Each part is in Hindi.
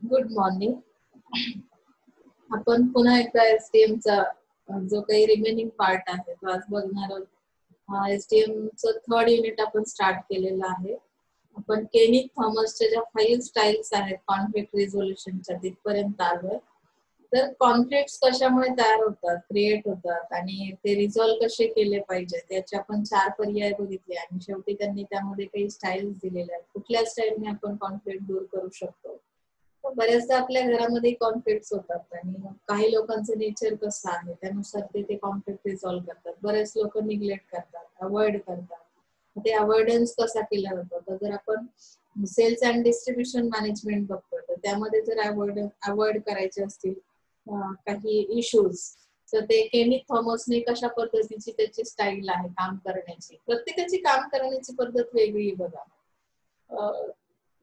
Good morning. आपण पुन्हा एकदा एसटीएम चा जो काही रिमेनिंग पार्ट आहे तो आज बघणार आहोत. एसटीएम चं थर्ड युनिट आपण स्टार्ट केलेलं आहे. आपण केनिथ थॉमसच्या ज्या 5 स्टाईल्स आहेत कॉन्फ्लिक्ट रिझोल्युशनच्या तिथपर्यंत आलोय. तर कॉन्फ्लिक्ट्स कशामुळे तयार होतात, क्रिएट होतात आणि ते रिझॉल्व्ह कसे केले पाहिजे त्याचे आपण 4 पर्याय बघितले आणि शेवटी त्यांनी त्यामध्ये काही स्टाईल्स दिलेल्या आहेत. कुठल्या स्टाईलने आपण कॉन्फ्लिक्ट दूर करू शकतो. बऱ्याचदा आपल्या घरामध्ये कॉन्फ्लिक्ट होतात आणि काही लोकांचं नेचर कसं आहे त्यानुसार ते कॉन्फ्लिक्ट रिझॉल्व्ह करतात. बरेच लोक निग्लेक्ट करतात, अवॉइड करतात. ते अवॉइडन्स कसा केला जातो, तर जर आपण सेल्स अँड डिस्ट्रीब्युशन मॅनेजमेंट बघतो तर त्यामध्ये जर अवॉइड करायचे असतील काही इश्यूज, तर ते केनिथ थॉमसने कशा पद्धतीची त्याची स्टाईल आहे काम करण्याची. प्रत्येकाची काम करण्याची पद्धत वेगळी बघा.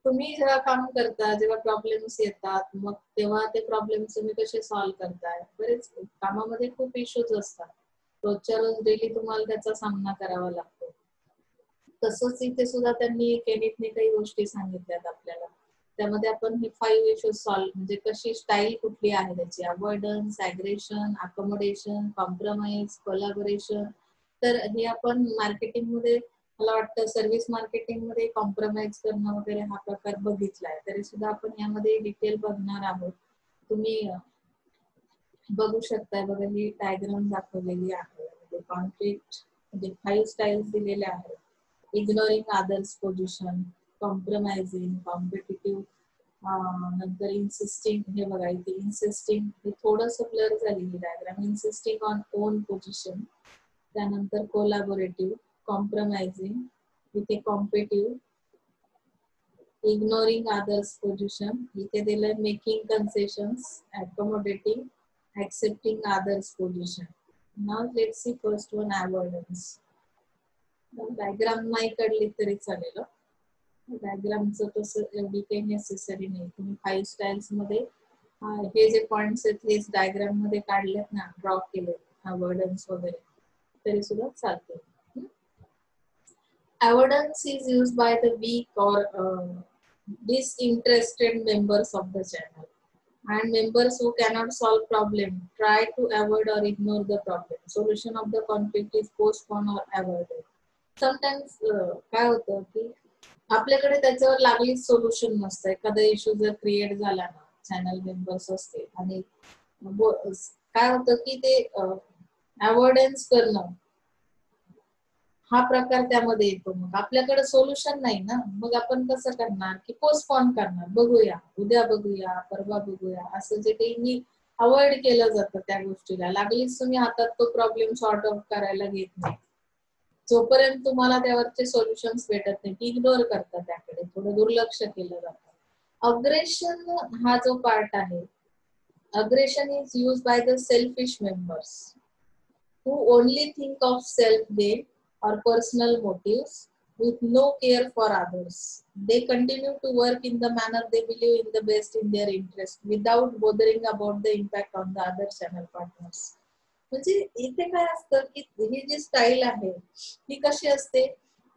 तुम्ही जेव्हा काम करता, जेव्हा प्रॉब्लेम्स येतात, मग तेव्हा ते प्रॉब्लेम्स तुम्ही कसे सॉल्व्ह करताय. बरेच कामामध्ये खूप इश्यूज असतात, रोजच्या रोज डेली तुम्हाला त्याचा सामना करावा लागतो. तसंच इथे सुद्धा त्यांनी केनिथने काही गोष्टी सांगितल्यात आपल्याला. त्यामध्ये आपण हे 5 इश्यूज सॉल्व्ह म्हणजे कशी स्टाईल कुठली आहे त्याची, avoidance, aggression, accommodation, compromise, collaboration. तर हे आपण मार्केटिंग मध्ये, मला वाटतं सर्व्हिस मार्केटिंग मध्ये कॉम्प्रोमाइज करणं वगैरे हा प्रकार बघितलाय. तरी सुद्धा आपण यामध्ये डिटेल बघणार आहोत. तुम्ही बघू शकताय बघा, ही डायग्राम दाखवलेली आहे. कॉन्फ्लिक्ट म्हणजे 5 स्टाईल्स दिलेल्या आहेत. Ignoring others position, compromising, competitive, नंतर इन्सिस्टिंग. हे बघा इथे इन्सिस्टिंग, हे थोडंसं ब्लर झालेली diagram. Insisting on own position, त्यानंतर कोलॅबोरेटिव्ह, कॉम्प्रोमाइजिंग, इथे कॉम्पिटिटिव्ह, इग्नोरिंग अदर्स पोझिशन, इथे दिलंय making concessions, accommodating, accepting others position. Now let's see first one, avoidance. Diagram नाही काढली तरी चालेल. डायग्रामचं तसं एवढी काही नेसेसरी नाही. तुम्ही 5 स्टाईल्स मध्ये हे जे पॉइंट्स आहेत हेच डायग्राम मध्ये काढलेत ना, ड्रॉ केले अवॉइडन्स वगैरे, तरी सुद्धा चालते. Avoidance is used by the weak or disinterested members of the channel, and members who cannot solve problem try to avoid or ignore the problem. Solution of the conflict is postponed or avoided. Sometimes काय होतं की आपल्याकडे त्याच्यावर लागली सोल्युशन नसतं. एखादा इश्यू जर क्रिएट झाला ना, चॅनल मेंबर्स असते आणि काय होतं की ते अवॉइडन्स करणं हा प्रकार त्यामध्ये येतो. मग आपल्याकडे सोल्युशन नाही ना, मग आपण कसं करणार की पोस्टपोन करणार, बघूया उद्या, बघूया परवा, बघूया, असं जे काही मी अवॉइड केलं जातं त्या गोष्टीला. लागलीच तुम्ही हातात तो प्रॉब्लेम सॉर्ट आउट करायला घेत नाही, जोपर्यंत तुम्हाला त्यावरचे सोल्युशन्स भेटत नाही, इग्नोर करता, त्याकडे थोडं दुर्लक्ष केलं जातं. अग्रेशन हा जो पार्ट आहे, aggression is use by the selfish members who only think of self gain or personal motives with no care for others. They continue to work in the manner they believe in the best in their interest without bothering about the impact on the other channel partners. म्हणजे इथे काय असतं की ही जी स्टाईल आहे ही कशी असते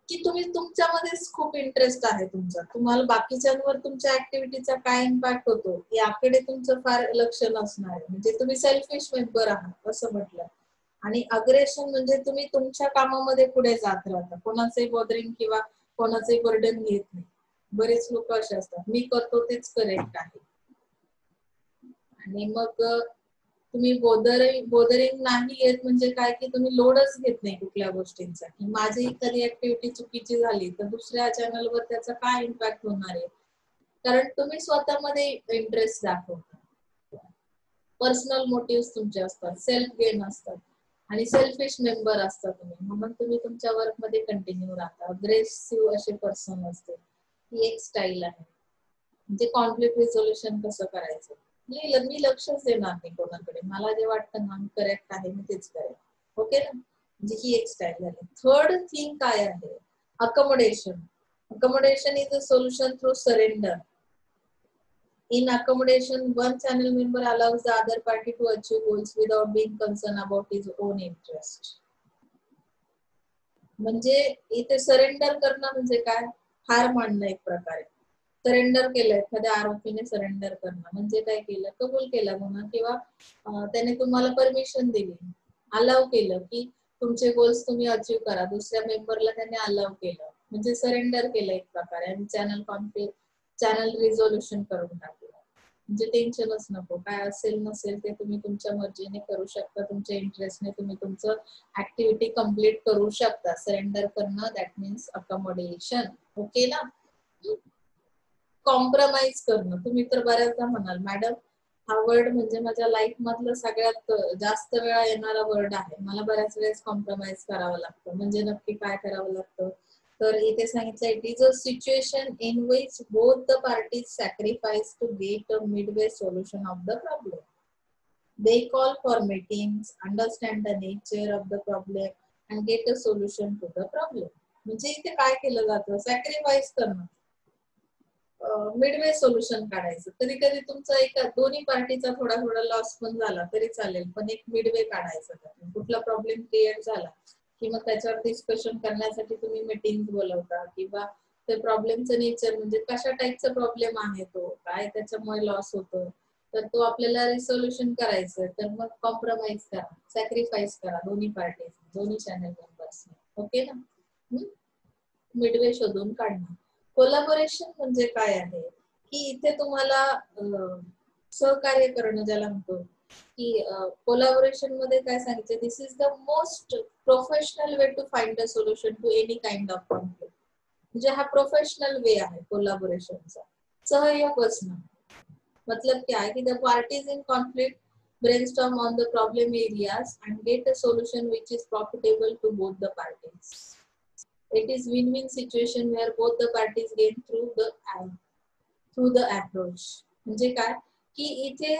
की तुम्ही तुमच्यामध्येच खूप इंटरेस्ट आहे तुमचा, तुम्हाला बाकीच्यांवर तुमच्या ऍक्टिव्हिटीचा काय इम्पॅक्ट होतो याकडे तुमचं फार लक्ष नसणार आहे. म्हणजे तुम्ही सेल्फिश मेंबर आहात असं म्हटलं. आणि अग्रेशन म्हणजे तुम्ही तुमच्या कामामध्ये पुढे जात राहता, कोणाचंही बॉदरिंग किंवा कोणाचंही बर्डन घेत नाही. बरेच लोक असे असतात, मी करतो तेच करेक्ट आहे. आणि मग तुम्ही बोदरिंग नाही येत म्हणजे काय की तुम्ही लोडच घेत नाही कुठल्या गोष्टींचा, की माझी एखादी ऍक्टिव्हिटी चुकीची झाली तर दुसऱ्या चॅनलवर त्याचा काय इम्पॅक्ट होणार आहे, कारण तुम्ही स्वतःमध्ये इंटरेस्ट दाखवता. पर्सनल मोटिव्ह तुमचे असतात, सेल्फ गेन असतात आणि सेल्फिश मेंबर असता तुम्ही, म्हणून तुम्ही तुमच्या वर्क मध्ये कंटिन्यू राहता. अग्रेसिव्ह असे पर्सन असते, ही एक स्टाईल आहे. म्हणजे कॉन्फ्लिक्ट रिझोल्युशन कसं करायचं, मी लक्षच देणार नाही कोणाकडे, मला जे वाटतं ना करेक्ट आहे मी तेच करेन, ओके ना. म्हणजे ही एक स्टाईल झाली. थर्ड थिंग काय आहे, accommodation. Accommodation is a solution through surrender. In accommodation, one channel member allows the other party to achieve goals without being concerned about his own interest. म्हणजे इथे सरेंडर करणं म्हणजे काय, हार मानणं एक प्रकारे. सरेंडर केलं, एखाद्या आरोपीने सरेंडर करणं म्हणजे काय केलं, कबूल केलं गुन्हा किंवा त्याने तुम्हाला परमिशन दिली, अलाव केलं की तुमचे गोल्स तुम्ही अचीव करा, दुसऱ्या मेंबरला त्याने अलाव केलं म्हणजे सरेंडर केलं एक प्रकारे आणि चॅनल रिझोल्युशन करून टाकलं. म्हणजे टेन्शनच नको, काय असेल नसेल ते तुम्ही तुमच्या मर्जीने करू शकता, तुमच्या इंटरेस्टने तुम्ही तुमचं ऍक्टिव्हिटी कम्प्लीट करू शकता. सरेंडर करणं दॅट मीन्स अकोमोडेशन. ओके ना. कॉम्प्रोमाइज करणं, तुम्ही तर बऱ्याचदा म्हणाल मॅडम हा वर्ड म्हणजे माझ्या लाईफ मधलं सगळ्यात जास्त वेळा येणारा वर्ड आहे, मला बऱ्याच वेळेस कॉम्प्रोमाइज करावं लागतं. म्हणजे नक्की काय करावं लागतं, तर इथे सांगितलं it is a situation in which both the parties sacrifice to get a midway solution of the problem. They call for meetings, understand the nature of the problem and get a solution to the problem. म्हणजे इथे काय केलं जातं, सॅक्रिफाइस करणं, मिडवे सोल्युशन काढायचं. कधी कधी तुमचा एका दोन्ही पार्टीचा थोडा थोडा लॉस पण झाला तरी चालेल, पण एक मिडवे काढायचं. कुठला प्रॉब्लेम क्रिएट झाला की मग त्याच्यावर डिस्कशन करण्यासाठी तुम्ही मीटिंग बोलवता किंवा ते प्रॉब्लेमचं नेचर म्हणजे कशा टाईपचा प्रॉब्लेम आहे, तो काय त्याच्यामुळे लॉस होतो, तर तो आपल्याला रिसोल्युशन करायचं. तर मग कॉम्प्रोमाइज करा, सॅक्रिफाइस करा दोन्ही पार्टीज, दोन्ही चॅनल मेंबर्स. ओके ना. मिडवे शोधून काढणं. कोलॅबोरेशन म्हणजे काय आहे की इथे तुम्हाला सहकार्य करणं ज्याला म्हणतो की कोलॅबोरेशन मध्ये काय सांगितलं, this is the most professional way to find a solution to any kind of conflict. म्हणजे हा प्रोफेशनल वे आहे कोलॅबोरेशनचा. सहयोग असणं मतलब क्या है कि the parties in conflict brainstorm on the problem areas and get a solution which is profitable to both the parties. It is win-win situation where both the parties gain through the approach. म्हणजे काय की इथे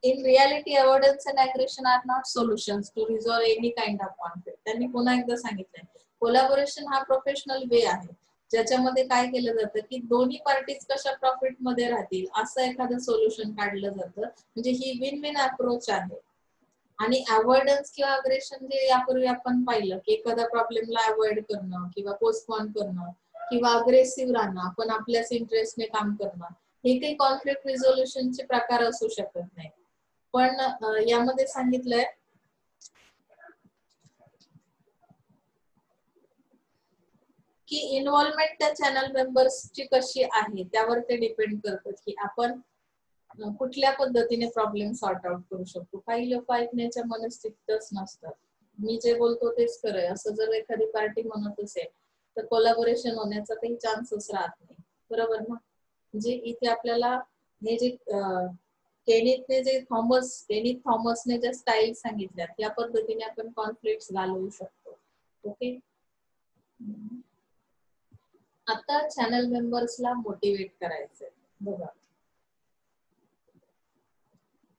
in reality avoidance and aggression are not solutions to resolve any kind of conflict. त्यांनी पुन्हा एकदा सांगितलंय कोलॅबोरेशन हा प्रोफेशनल वे आहे ज्याच्यामध्ये काय केलं जातं की दोन्ही पार्टीज कशा प्रॉफिट मध्ये राहतील असं एखादं सोल्युशन काढलं जातं. म्हणजे ही विन विन अप्रोच आहे. आणि अवॉइडन्स किंवा अग्रेशन जे यापूर्वी आपण पाहिलं की एखाद्या प्रॉब्लेमला अवॉइड करणं किंवा पोस्टपोन करणं किंवा अग्रेसिव्ह राहणं, आपण आपल्याच इंटरेस्टने काम करणं, हे काही कॉन्फ्लिक्ट रिझोल्युशनचे प्रकार असू शकत नाही. पण यामध्ये सांगितलंय की इन्व्हॉल्वमेंट त्या चॅनल मेंबर्सची कशी आहे त्यावर ते डिपेंड करतं की आपण कुठल्या पद्धतीने प्रॉब्लेम सॉर्ट आउट करू शकतो. काही लोक ऐकण्याच्या मनस्थितीतच नसतात, मी जे बोलतो तेच खरंय असं जर एखादी पार्टी म्हणत असेल तर कोलॅबोरेशन होण्याचा काही चान्सच राहत नाही. बरोबर ना. म्हणजे इथे आपल्याला हे जे केनिथ थॉमसने ज्या स्टाईल सांगितल्या त्या पद्धतीने आपण कॉन्फ्लिक्ट घालवू शकतो. ओके. आता चॅनल मेंबर्सला मोटिवेट करायचंय बघा,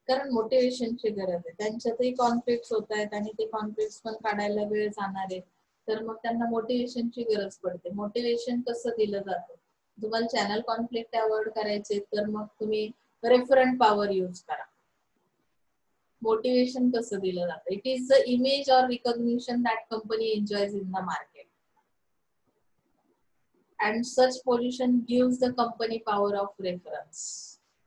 कारण मोटिवेशनची गरज आहे. त्यांच्यातही कॉन्फ्लिक्ट होत आहेत आणि ते कॉन्फ्लिक्ट पण काढायला वेळ जाणार आहे, तर मग त्यांना मोटिवेशनची गरज पडते. मोटिवेशन कसं दिलं जातं, तुम्हाला चॅनल कॉन्फ्लिक्ट अवॉइड करायचे तर मग तुम्ही रेफरंट पॉवर यूज करा. मोटिवेशन कसं दिलं जातं, it is the image or recognition that company enjoys in the market and such position gives the company power of reference.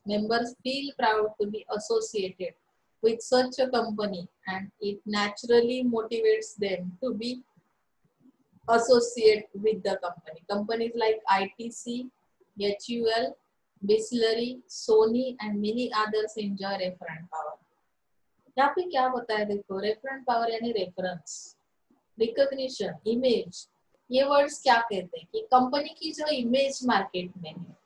Members feel proud to be associated with such a company and it naturally motivates them to be associated with the company. Companies like ITC, HUL, Bisleri, Sony and many others enjoy reference power. यहाँ पे क्या बताया देखो, रेफरेंस पावर यानी रेफरेंस, रिकॉग्निशन, इमेज, ये वर्ड्स क्या कहते हैं कि कंपनी की जो इमेज मार्केट में है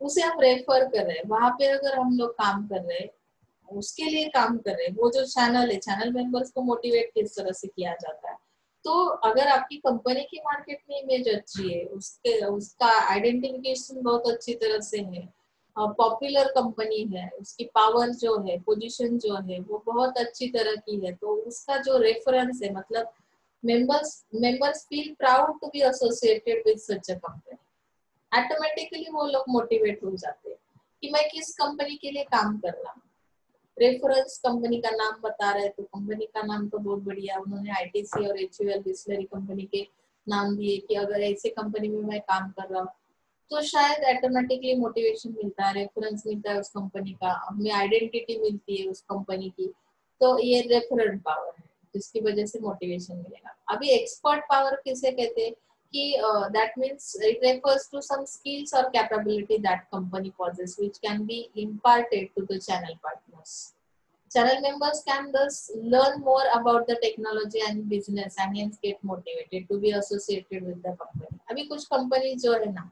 उसे हम रेफर कर रहे हैं, वहां पे अगर हम लोग काम कर रहे हैं उसके लिए काम कर रहे हैं, वो जो चैनल है, चैनल मेंबर्स को मोटिवेट किस तरह से किया जाता है। तो अगर आपकी कंपनी की मार्केट में इमेज अच्छी है, उसका आइडेंटिफिकेशन बहुत अच्छी तरह से है, पॉपुलर कंपनी है, उसकी पावर जो है, पोजीशन जो है वो बहुत अच्छी तरह की है, तो उसका जो रेफरेंस है मतलब members feel proud to be associated with such a company. Automatically वो लोग मोटिवेट हो जाते हैं कि मैं किस कंपनी के लिए काम कर रहा हूँ। रेफरेंस कंपनी का नाम बता रहे तो कंपनी का नाम तो बहुत बढ़िया, उन्होंने आईटीसी और एचयूएल बिस्लरी कंपनी के नाम दिए कि अगर ऐसे कंपनी में मैं काम कर रहा हूँ, तो शायद ऑटोमेटिकली मोटिवेशन मिलता है, रेफरेंस मिलता है उस कंपनी का, हमें आइडेंटिटी मिलती है उस कंपनी की। तो ये रेफरेंट पावर है जिसकी वजह से मोटिवेशन मिलेगा। अभी एक्सपर्ट पावर किसे कहते हैं कि that means it refers to some skills और capability that company possesses which can be imparted to the channel partners. Channel members can thus learn more about the technology and business and hence get motivated to be associated with the company. अभी कुछ कंपनी जो है ना,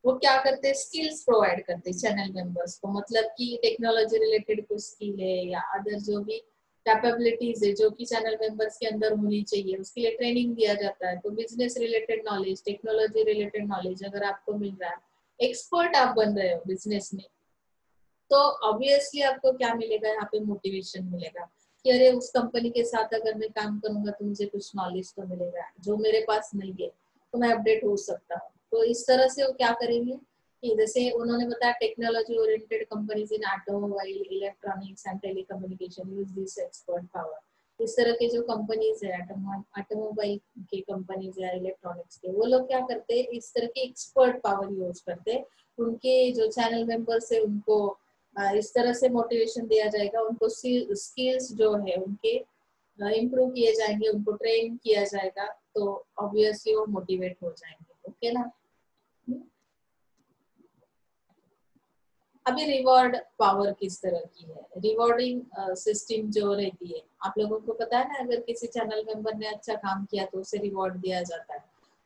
वो क्या करते हैं, स्किल्स प्रोवाइड करते हैं चैनल मेंबर्स को, मतलब कि टेक्नोलॉजी रिलेटेड कुछ स्किल है या अदर जो भी कैपेबिलिटीज है जो कि चैनल मेंबर्स के अंदर होनी चाहिए, उसके लिए ट्रेनिंग दिया जाता है। तो business related knowledge, technology related knowledge अगर आपको मिल रहा है, एक्सपर्ट आप बन रहे हो बिजनेस में, तो ऑब्वियसली आपको क्या मिलेगा, यहाँ पे मोटिवेशन मिलेगा कि अरे उस कंपनी के साथ अगर मैं काम करूंगा तो मुझे कुछ नॉलेज तो मिलेगा जो मेरे पास नहीं है, तो मैं अपडेट हो सकता हूँ। तो इस तरह से वो क्या करेंगे कि जैसे उन्होंने बताया technology oriented companies in automobile, electronics and telecommunication use this expert power. इस तरह के जो कंपनीज है, ऑटोमोबाइल के कंपनीज है, इलेक्ट्रॉनिक्स के, वो लोग क्या करते हैं, इस तरह की एक्सपर्ट पावर यूज करते हैं। उनके जो चैनल मेंबर्स है उनको इस तरह से मोटिवेशन दिया जाएगा, उनको स्किल्स जो है उनके इम्प्रूव किए जाएंगे, उनको ट्रेन किया जाएगा, तो ऑब्वियसली वो मोटिवेट हो जाएंगे। ओके ना। अभी रिवॉर्ड पावर किस तरह की है, रिवॉर्डिंग सिस्टम जो रहती है, आप लोगों को पता है ना, अगर किसी चैनल मेंबर ने अच्छा काम किया तो उसे रिवॉर्ड दिया जाता है।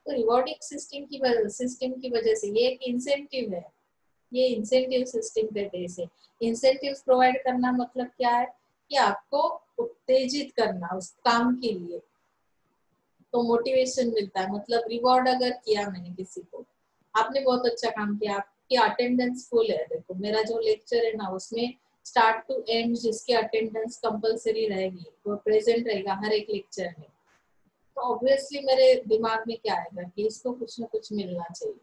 तो रिवॉर्डिंग सिस्टम की वजह से ये एक इंसेंटिव है, ये इंसेंटिव सिस्टम कहते हैं इसे। इंसेंटिव्स प्रोवाइड करना मतलब क्या है कि आपको उत्तेजित करना उस काम के लिए, तो मोटिवेशन मिलता है। मतलब रिवॉर्ड अगर किया मैंने किसी को, आपने बहुत अच्छा काम किया, आपकी अटेंडेंस फुल है, देखो मेरा जो लेक्चर है ना उसमें स्टार्ट टू एंड जिसकी अटेंडेंस कंपलसरी रहेगी वो प्रेजेंट रहेगा हर एक लेक्चर में, तो ऑब्वियसली मेरे दिमाग में क्या आएगा कि इसको कुछ ना कुछ मिलना चाहिए।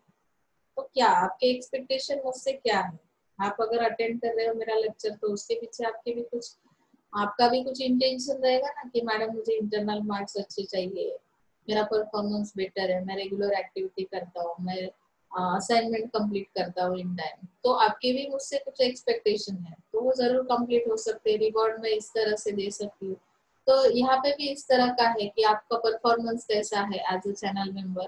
तो क्या आपके एक्सपेक्टेशन मुझसे क्या है, आप अगर अटेंड कर रहे हो मेरा लेक्चर तो उसके पीछे आपके भी कुछ, आपका भी कुछ इंटेंशन रहेगा ना कि मैडम मुझे इंटरनल मार्क्स अच्छे चाहिए, मेरा परफॉर्मेंस बेटर है, मैं रेगुलर एक्टिविटी करता हूँ, मैं असाइनमेंट कंप्लीट करता हूँ इन टाइम, तो आपके भी मुझसे कुछ एक्सपेक्टेशन है, तो वो जरूर कंप्लीट हो सकते हैं। रिवॉर्ड मैं इस तरह से दे सकती हूँ। तो यहाँ पे भी इस तरह का है कि आपका परफॉर्मेंस कैसा है एज अ चैनल मेंबर,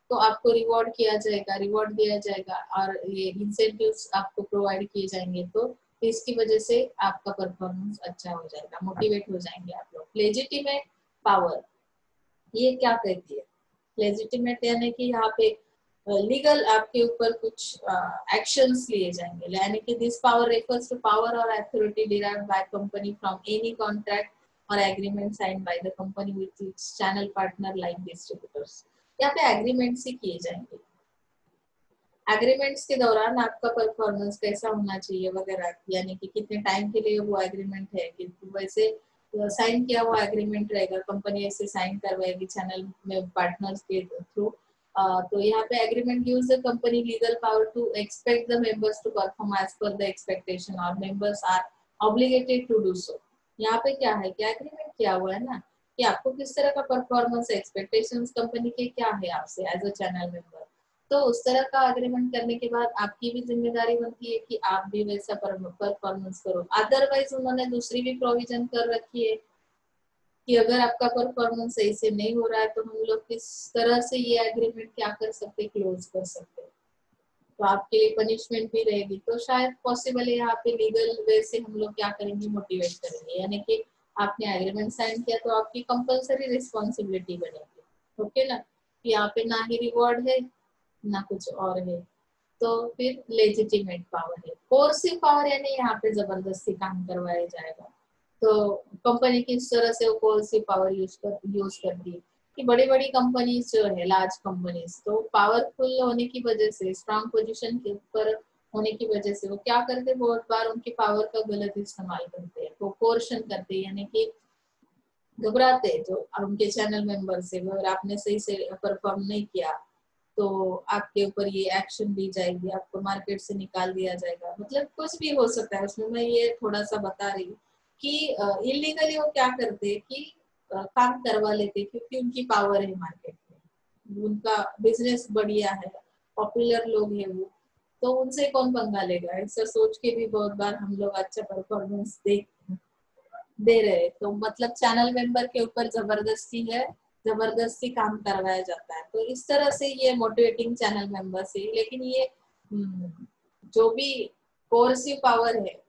तो आपको रिवॉर्ड किया जाएगा, रिवॉर्ड दिया जाएगा और ये इंसेंटिव्स आपको प्रोवाइड किए जाएंगे, तो इसकी वजह से आपका परफॉर्मेंस अच्छा हो जाएगा, मोटिवेट हो जाएंगे आप लोग। लेजिटिमेट पावर ये क्या कहती है, लेजिटिमेट यानी कि यहाँ पे लीगल आपके ऊपर कुछ एक्शंस लिए जाएंगे, यानी कि this power refers to power और authority derived by company from any contract और agreement signed by the company with its channel partner like distributors. यहाँ पे एग्रीमेंट्स ही किए जाएंगे, एग्रीमेंट्स के दौरान आपका परफॉर्मेंस कैसा होना चाहिए वगैरह, यानी कि कितने टाइम के लिए वो एग्रीमेंट है, कि वैसे साइन किया हुआ एग्रीमेंट रहेगा, कंपनी ऐसे साइन करवाएगी चैनल में पार्टनर्स के थ्रू। तो यहाँ पे agreement gives the company legal power to expect the members to perform as per the expectation और members are obligated to do so. यहाँ पे क्या है कि एग्रीमेंट किया हुआ है ना कि आपको किस तरह का परफॉर्मेंस, एक्सपेक्टेशंस कंपनी के क्या है आपसे एज अ चैनल मेंबर, तो उस तरह का अग्रीमेंट करने के बाद आपकी भी जिम्मेदारी बनती है कि आप भी वैसा परफॉर्मेंस करो। अदरवाइज उन्होंने दूसरी भी प्रोविजन कर रखी है कि अगर आपका परफॉर्मेंस सही से नहीं हो रहा है तो हम लोग किस तरह से ये एग्रीमेंट क्या कर सकते, क्लोज कर सकते, तो आपके लिए पनिशमेंट भी रहेगी। तो शायद पॉसिबल है यहाँ पे लीगल वे से हम लोग क्या करेंगे, मोटिवेट करेंगे, यानी कि आपने एग्रीमेंट साइन किया तो आपकी कंपलसरी रिस्पॉन्सिबिलिटी बनेगी। ओके ना, यहाँ पे ना ही रिवॉर्ड है ना कुछ और है। तो फिर लेजिटिमेट पावर है। कोर्सिव पावर यानी यहाँ पे जबरदस्ती काम करवाया जाएगा, तो कंपनी किस तरह से वो कोर्सिव पावर यूज करती है कि बड़ी बड़ी कंपनीज जो है, लार्ज कंपनीज, तो पावरफुल होने की वजह से, स्ट्रांग पोजीशन के ऊपर होने की वजह से वो क्या करते हैं, बहुत बार उनकी पावर का गलत इस्तेमाल करते हैं, वो कोर्शन करते हैं, यानी कि घबराते हैं जो उनके चैनल मेंबर से, अगर आपने सही से परफॉर्म नहीं किया तो आपके ऊपर ये एक्शन ली जाएगी, आपको मार्केट से निकाल दिया जाएगा, मतलब कुछ भी हो सकता है उसमें। मैं ये थोड़ा सा बता रही हूँ कि इलीगली वो क्या करते हैं कि काम करवा लेते क्योंकि उनकी पावर है मार्केट में, उनका बिजनेस बढ़िया है, पॉपुलर लोग है वो, तो उनसे कौन पंगा लेगा, ऐसा सोच के भी बहुत बार हम लोग अच्छा परफॉर्मेंस दे रहे। तो मतलब चैनल मेंबर के ऊपर जबरदस्ती है, जबरदस्ती काम करवाया जाता है। तो इस तरह से ये मोटिवेटिंग चैनल मेंबर्स है। लेकिन ये जो भी कोर्सिव पावर है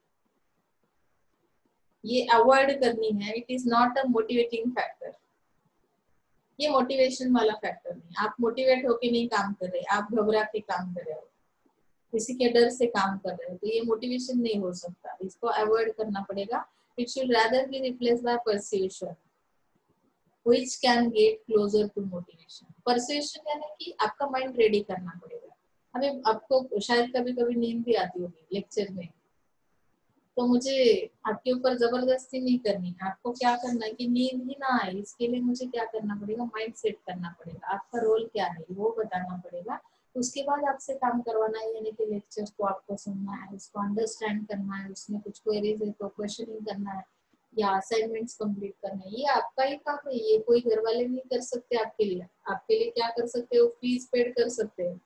ये अवॉइड करनी है। It is not a motivating factor, ये मोटिवेशन वाला फैक्टर नहीं। आप मोटिवेट होके नहीं काम कर रहे, आप घबरा के काम कर रहे हो, किसी के डर से काम कर रहे हो, तो ये मोटिवेशन नहीं हो सकता, इसको अवॉइड करना पड़ेगा। It should rather be replace by persuasion which can get closer to motivation. Persuasion यानी कि आपका माइंड रेडी करना पड़ेगा। हमें आपको शायद कभी कभी नींद भी आती होगी लेक्चर में, तो मुझे आपके ऊपर जबरदस्ती नहीं करनी है। आपको क्या करना है कि नींद ही ना आए, इसके लिए मुझे क्या करना पड़ेगा, माइंड सेट करना पड़ेगा, आपका रोल क्या है वो बताना पड़ेगा। उसके बाद आपसे काम करवाना है, यानी कि लेक्चर को आपको सुनना है, उसको अंडरस्टैंड करना है, उसमें कुछ क्वेरीज है तो क्वेश्चनिंग करना है या असाइनमेंट्स कंप्लीट करना है, ये आपका ही काम है। ये कोई घर वाले नहीं कर सकते आपके लिए। आपके लिए क्या कर सकते हो, फीस पेड कर सकते हो,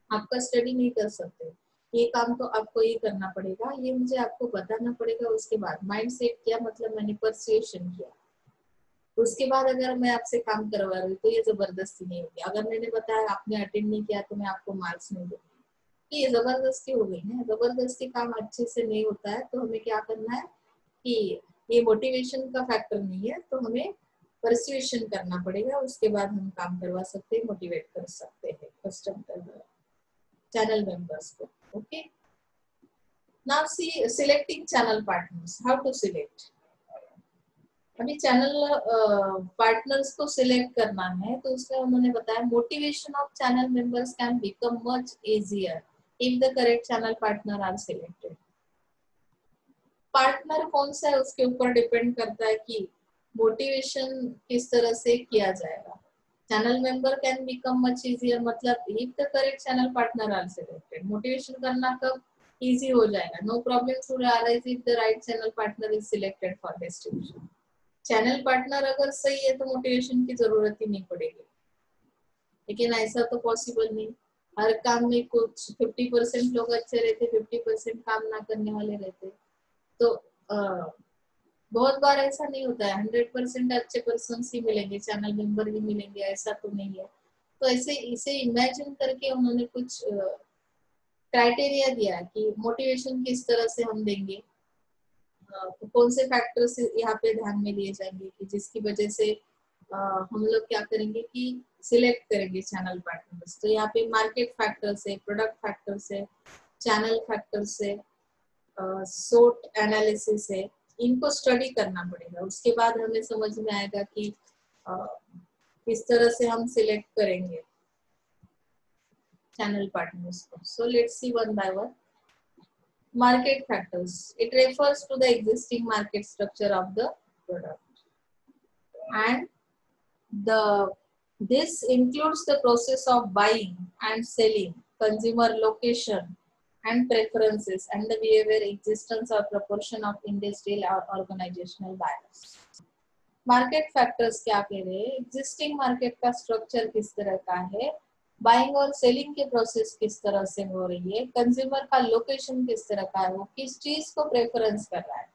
आपका स्टडी नहीं कर सकते। ये काम तो आपको ही करना पड़ेगा, ये मुझे आपको बताना पड़ेगा। उसके बाद माइंड सेट किया, मतलब मैंने परसुएशन किया, उसके बाद अगर मैं आपसे काम करवा रही हूँ तो ये जबरदस्ती नहीं होगी। अगर मैंने बताया आपने अटेंड नहीं किया तो मैं आपको मार्क्स नहीं दूंगी, ये जबरदस्ती हो गई ना। जबरदस्ती काम अच्छे से नहीं होता है। तो हमें क्या करना है कि ये मोटिवेशन का फैक्टर नहीं है, तो हमें परसुएशन करना पड़ेगा। उसके बाद हम काम करवा सकते हैं, मोटिवेट कर सकते हैं कस्टमर channel members को। Okay, now see selecting channel partners, how to select। अभी चैनल पार्टनर्स को सिलेक्ट करना है, तो उसमें उन्होंने बताया motivation of channel members can become much easier if the correct channel partner are selected. Partner कौन सा है उसके ऊपर डिपेंड करता है कि मोटिवेशन किस तरह से किया जाएगा। Channel member can become much easier, मतलब if the correct channel partner are selected. Motivation करना कब इजी हो जाएगा, no problems will arise if the right channel partner is selected for distribution. Channel partner अगर सही है तो मोटिवेशन की जरूरत ही नहीं पड़ेगी। लेकिन ऐसा तो पॉसिबल नहीं, हर काम में कुछ 50% लोग अच्छे रहते, 50% काम ना करने वाले रहते। तो बहुत बार ऐसा नहीं होता है 100% अच्छे पर्सन ही मिलेंगे, चैनल मेंबर ही मिलेंगे, ऐसा तो नहीं है। तो ऐसे इसे इमेजिन करके उन्होंने कुछ क्राइटेरिया दिया कि मोटिवेशन किस तरह से हम देंगे, तो कौन से फैक्टर्स यहाँ पे ध्यान में लिए जाएंगे कि जिसकी वजह से हम लोग क्या करेंगे कि सिलेक्ट करेंगे चैनल पार्टनर्स। तो यहाँ पे मार्केट फैक्टर्स है, प्रोडक्ट फैक्टर्स है, चैनल फैक्टर्स है, सोट एनालिसिस है, इनको स्टडी करना पड़ेगा। उसके बाद हमें समझ में आएगा कि किस तरह से हम सिलेक्ट करेंगे चैनल पार्टनर्स को। So let's see one by one. Market factors, it refers to the existing market structure of the product, and this includes the process of buying and selling, consumer location and preferences, and the behavior, existence or proportion of industrial or organizational buyers. Market factors क्या कह रहे हैं, एग्जिस्टिंग मार्केट का स्ट्रक्चर किस तरह का है, बाइंग और सेलिंग के प्रोसेस किस तरह से हो रही है, कंज्यूमर का लोकेशन किस तरह का है, वो किस चीज को प्रेफरेंस कर रहा है।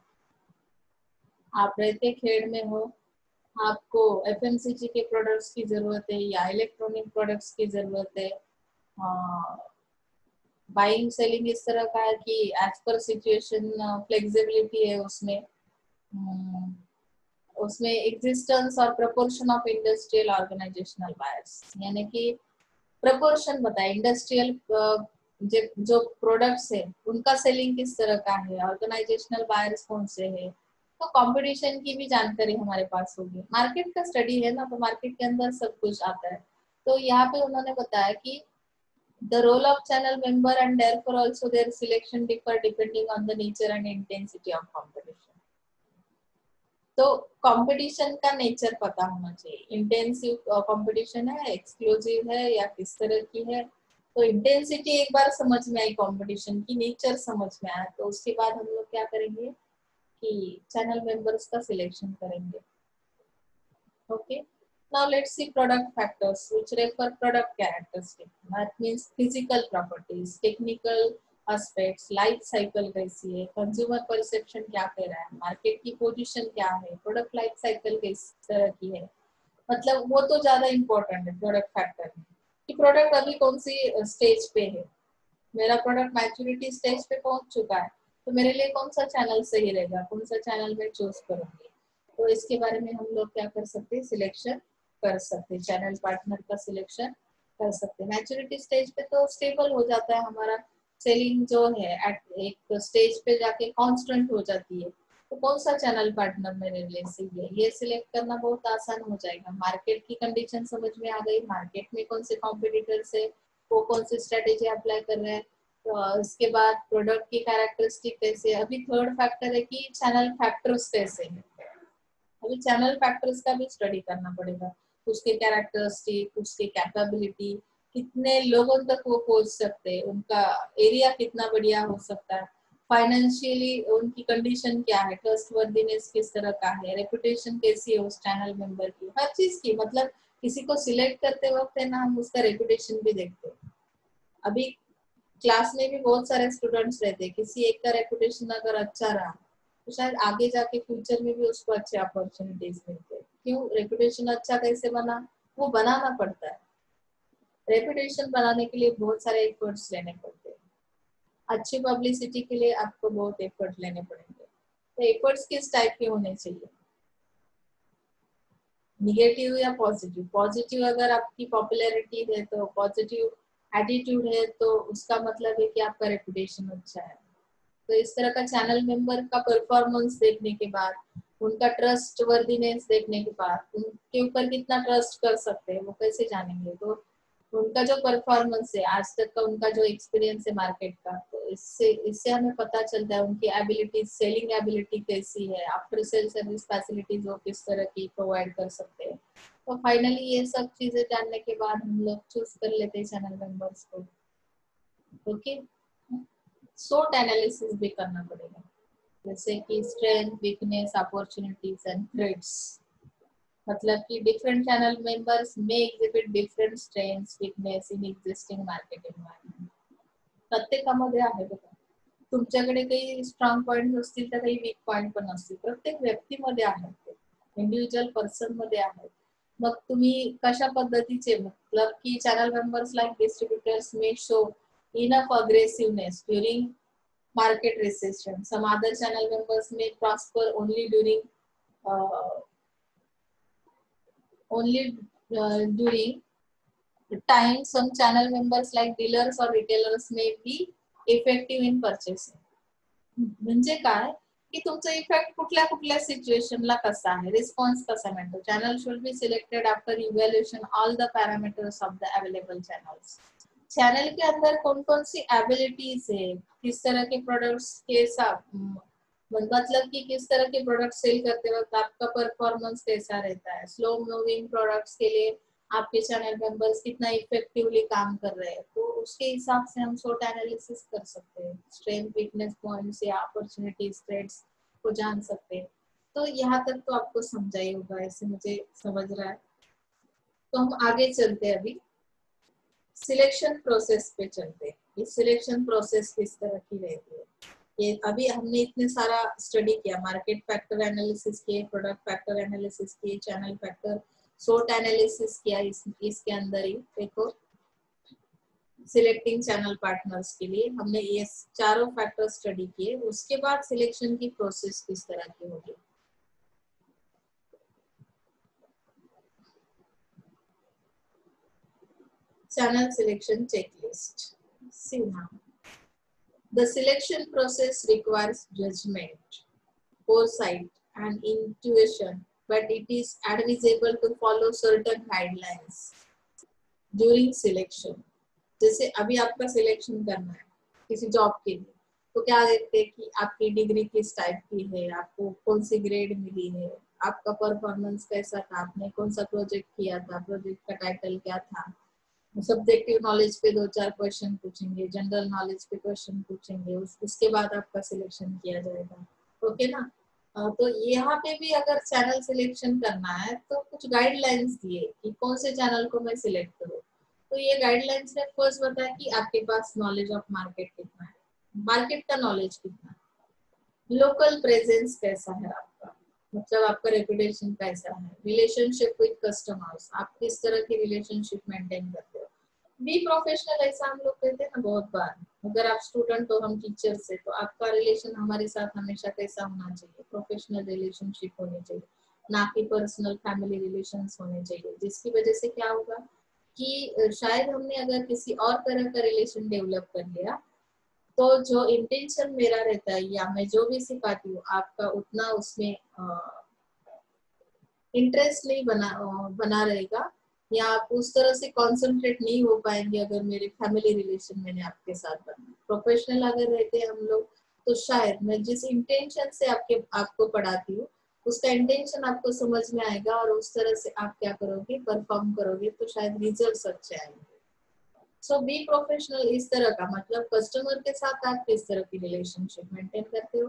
आप रहते खेड़ में हो, आपको एफएमसीजी के प्रोडक्ट्स की जरूरत है या इलेक्ट्रॉनिक प्रोडक्ट्स की जरूरत है। बाइंग सेलिंग इस तरह का है कि एज पर सिचुएशन फ्लेक्सिबिलिटी है उसमें। उसमें एग्जिस्टेंस और proportion of industrial organisational buyers, यानी कि प्रोपोर्शन बताए इंडस्ट्रियल जो प्रोडक्ट्स है उनका सेलिंग किस तरह का है, ऑर्गेनाइजेशनल बायर्स कौन से है। तो कंपटीशन की भी जानकारी हमारे पास होगी। मार्केट का स्टडी है ना, तो मार्केट के अंदर सब कुछ आता है। तो यहाँ पे उन्होंने बताया कि the role of channel member and therefore also their selection differ depending on the nature and intensity of competition। तो कंपटीशन का नेचर पता होना चाहिए, इंटेंसिव कंपटीशन है, एक्सक्लूसिव है या किस तरह की है। तो इंटेंसिटी एक बार समझ में आई, कंपटीशन की नेचर समझ में आया, तो उसके बाद हम लोग क्या करेंगे कि चैनल मेंबर्स का सिलेक्शन करेंगे। Okay, Now let's see product factors which refer product characteristics. That means physical properties, technical aspects, life cycle कैसी है, कंज्यूमर परसेप्शन क्या कह रहा है, मार्केट की पोजीशन क्या है, प्रोडक्ट लाइफ साइकिल किस तरह की है, मतलब वो तो ज्यादा इम्पोर्टेंट है प्रोडक्ट फैक्टर में कि प्रोडक्ट अभी कौन सी स्टेज पे है। मेरा प्रोडक्ट मैच्योरिटी स्टेज पे पहुंच चुका है तो मेरे लिए कौन सा चैनल सही रहेगा, कौन सा चैनल मैं चूज करूंगी। तो इसके बारे में हम लोग क्या कर सकते हैं, सिलेक्शन कर सकते हैं, चैनल पार्टनर का सिलेक्शन कर सकते हैं। मैच्योरिटी स्टेज पे तो स्टेबल हो जाता है हमारा सेलिंग जो है, एट एक स्टेज पे जाके कांस्टेंट हो जाती है, तो कौन सा चैनल पार्टनर मेरे लिए सही है ये सिलेक्ट करना बहुत आसान हो जाएगा। मार्केट की कंडीशन समझ में आ गई, मार्केट में कौन से कॉम्पिटिटर्स है, वो कौन सी स्ट्रेटेजी अप्लाई कर रहे हैं, तो इसके बाद प्रोडक्ट की कैरेक्टरिस्टिक कैसे है। अभी थर्ड फैक्टर है कि चैनल फैक्टर्स कैसे हैं, अभी चैनल फैक्टर्स का भी स्टडी करना पड़ेगा, उसके कैरेक्टरिस्टिक, उसके कैपेबिलिटी, कितने लोगों तक वो पहुंच सकते हैं, उनका एरिया कितना बढ़िया हो सकता है, फाइनेंशियली उनकी कंडीशन क्या है, ट्रस्टवर्दीनेस किस तरह का है, रेपुटेशन कैसी है उस चैनल मेंबर की, हर चीज की। मतलब किसी को सिलेक्ट करते वक्त है ना हम उसका रेपुटेशन भी देखते हैं। अभी क्लास में भी बहुत सारे स्टूडेंट्स रहते हैं, किसी एक का रेपुटेशन अगर अच्छा रहा तो शायद आगे जाके फ्यूचर में भी उसको अच्छे अपॉर्चुनिटीज मिलते हैं। क्यों, रेपुटेशन अच्छा कैसे बना, वो बनाना पड़ता है। रेपुटेशन बनाने के लिए बहुत सारे एफर्ट्स लेने पड़ते हैं, अच्छी पब्लिसिटी के लिए आपको बहुत एफर्ट लेने पड़ेंगे। तो एफर्ट्स किस टाइप के होने चाहिए, निगेटिव या पॉजिटिव। पॉजिटिव अगर आपकी पॉपुलैरिटी है तो पॉजिटिव एटीट्यूड है तो उसका मतलब है कि आपका रेपुटेशन अच्छा है। तो इस तरह का चैनल मेंबर का परफॉर्मेंस देखने के बाद, उनका ट्रस्ट वर्दीनेस देखने के बाद, उनके ऊपर कितना ट्रस्ट कर सकते हैं वो कैसे जानेंगे। तो उनका जो परफॉर्मेंस है आज तक का, उनका जो एक्सपीरियंस है मार्केट का, तो इससे इससे हमें पता चलता है उनकी एबिलिटी, सेलिंग एबिलिटी कैसी है, आफ्टर सेल सर्विस फैसिलिटीज वो किस तरह की प्रोवाइड कर सकते हैं। तो फाइनली ये सब चीजें जानने के बाद हम लोग चूज कर लेते हैं चैनल मेंबर्स को। ओके, SWOT एनालिसिस भी करना पड़ेगा, जैसे कि strength, weakness, opportunities and threats. मतलब कि different channel members may exhibit different strengths, weakness in existing market environment. प्रत्येकामध्ये आहे बघा, तुमच्याकडे काही स्ट्रॉंग पॉइंट असतील तर काही वीक पॉइंट पण असतील, प्रत्येक व्यक्तीमध्ये आहेत ते, इंडिव्हिज्युअल पर्सन मध्ये आहेत. मग तुम्ही कशा पद्धतीचे, मतलब की channel members like distributors may show enough aggressiveness during market recession. Some other channel members may prosper uh, only during the time. Some channel members like dealers or retailers may be effective in purchasing. म्हणजे काय की तुमचा इफेक्ट कुठल्या कुठल्या सिच्युएशनला कसा आहे, रिस्पॉन्स कसा मिळतो. Channel should be selected after evaluation all the parameters of the available channels. Channel के अंदर कौन कौन सी एबिलिटीज है, किस तरह के प्रोडक्ट्स के साथ, मतलब कि किस तरह के प्रोडक्ट सेल करते वक्त आपका परफॉर्मेंस कैसा रहता है, स्लो मूविंग प्रोडक्ट्स के लिए आपके चैनल मेंबर्स कितना इफेक्टिवली काम कर रहे हैं, तो उसके हिसाब से हम SWOT एनालिसिस कर सकते हैं, स्ट्रेंथ, वीकनेस पॉइंट्स या अपॉर्चुनिटीज, थ्रेट्स को जान सकते हैं। तो यहाँ तक तो आपको समझा ही होगा, ऐसे मुझे समझ रहा है। तो हम आगे चलते हैं, अभी सिलेक्शन प्रोसेस पे चलते हैं। ये सिलेक्शन प्रोसेस किस तरह की रहती है, ये अभी हमने इतने सारा स्टडी किया, मार्केट फैक्टर एनालिसिस किए, प्रोडक्ट फैक्टर एनालिसिस किए, चैनल फैक्टर, SWOT एनालिसिस किया। इसके अंदर ही देखो सिलेक्टिंग चैनल पार्टनर्स के लिए हमने ये चारों फैक्टर स्टडी किए। उसके बाद सिलेक्शन की प्रोसेस किस तरह की होगी, channel selection checklist. See now, the selection process requires judgment, foresight, and intuition, but it is advisable to follow certain guidelines during selection. जैसे अभी आपका सिलेक्शन करना है किसी जॉब के लिए, तो क्या देखते हैं कि आपकी डिग्री किस टाइप की है, आपको कौन सी ग्रेड मिली है, आपका परफॉर्मेंस कैसा था, आपने कौन सा प्रोजेक्ट किया था, प्रोजेक्ट का टाइटल क्या था। सब्जेक्टिव नॉलेज पे 2-4 क्वेश्चन पूछेंगे, जनरल नॉलेज पे क्वेश्चन पूछेंगे, उसके बाद आपका सिलेक्शन किया जाएगा। ओके ना। तो यहाँ पे भी अगर चैनल सिलेक्शन करना है तो कुछ गाइडलाइंस दिए कि कौन से चैनल को मैं सिलेक्ट करूँ। तो ये गाइडलाइंस में फर्स्ट बताया कि आपके पास नॉलेज ऑफ मार्केट कितना है, मार्केट का नॉलेज कितना है, लोकल प्रेजेंस कैसा है आपका, मतलब आपका रेपुटेशन कैसा है, रिलेशनशिप विद कस्टमर्स, आप किस तरह की रिलेशनशिप मेंटेन करते हो। बी प्रोफेशनल, ऐसा हम लोग कहते हैं ना बहुत बार, अगर आप स्टूडेंट हो हम टीचर से, तो आपका रिलेशन हमारे साथ हमेशा कैसा होना चाहिए, प्रोफेशनल रिलेशनशिप होनी चाहिए, ना कि पर्सनल फैमिली रिलेशंस होने चाहिए, जिसकी वजह से क्या होगा कि शायद हमने अगर किसी और तरह का रिलेशन डेवलप कर लिया तो जो इंटेंशन मेरा रहता है या मैं जो भी सिखाती हूँ आपका उतना उसमें इंटरेस्ट नहीं बना रहेगा, या आप उस तरह से कंसंट्रेट नहीं हो पाएंगे अगर मेरे फैमिली रिलेशन मैंने आपके साथ बना। प्रोफेशनल अगर रहते हैं हम लोग तो शायद मैं जिस इंटेंशन से आपको पढ़ाती हूँ उसका इंटेंशन आपको समझ में आएगा और उस तरह से आप क्या करोगे, परफॉर्म करोगे, तो शायद रिजल्ट अच्छे आएंगे। सो बी प्रोफेशनल इस तरह का मतलब कस्टमर के साथ आप किस तरह की रिलेशनशिप मेंटेन करते हो।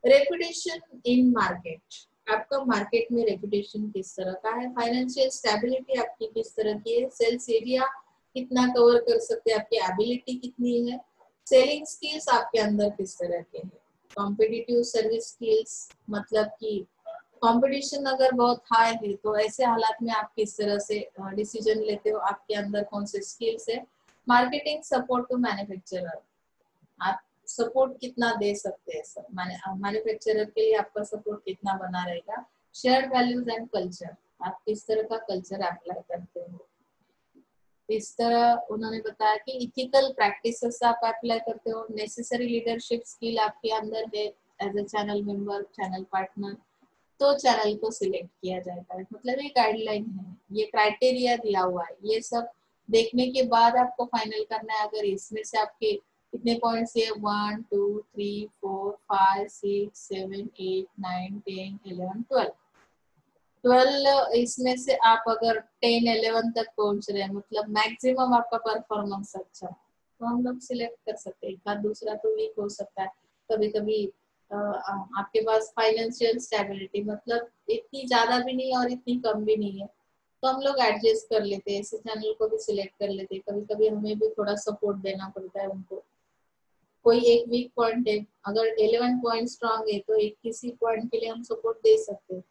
रेपुटेशन इन मार्केट, आपका मार्केट में रेपुटेशन किस तरह का है, फाइनेंशियल स्टेबिलिटी आपकी किस तरह की है, सेल्स एरिया कितना कवर कर सकते हैं, आपकी एबिलिटी कितनी है, सेलिंग स्किल्स आपके अंदर किस तरह के हैं, कॉम्पिटिटिव सर्विस स्किल्स, मतलब कि कंपटीशन अगर बहुत हाई है तो ऐसे हालात में आप किस तरह से डिसीजन लेते हो, आपके अंदर कौन से स्किल्स है, मार्केटिंग सपोर्ट टू मैन्युफैक्चरर, आप सपोर्ट कितना दे सकते हैं सर, मैन्युफैक्चरर के लिए आपका सपोर्ट कितना बना रहेगा, शेयर्ड वैल्यूज एंड कल्चर, आप किस तरह का कल्चर अप्लाई करते हो। इस तरह उन्होंने बताया कि इथिकल प्रैक्टिसेस आप अप्लाई करते हो, नेसेसरी लीडरशिप स्किल आपके अंदर है as a channel member, channel partner, तो चैनल को सिलेक्ट किया जाएगा। मतलब ये गाइडलाइन है, ये क्राइटेरिया दिया हुआ है, ये सब देखने के बाद आपको फाइनल करना है। अगर इसमें से आपके कितने पॉइंट्स है 1 2 3 4 5 6 7 8 9 10 11 12 इसमें से आप अगर 10 11 तक पहुंच रहे हैं, मतलब मैक्सिमम आपका परफॉर्मेंस अच्छा है, तो हम लोग सिलेक्ट कर सकते हैं। एक आध दूसरा तो वीक हो सकता है, कभी कभी आपके पास फाइनेंशियल स्टेबिलिटी मतलब इतनी ज्यादा भी नहीं और इतनी कम भी नहीं है, तो हम लोग एडजस्ट कर लेते हैं, ऐसे चैनल को भी सिलेक्ट कर लेते हैं। कभी कभी हमें भी थोड़ा सपोर्ट देना पड़ता है उनको, कोई एक वीक पॉइंट है, अगर 11 पॉइंट स्ट्रांग है तो एक किसी पॉइंट के लिए हम सपोर्ट दे सकते हैं।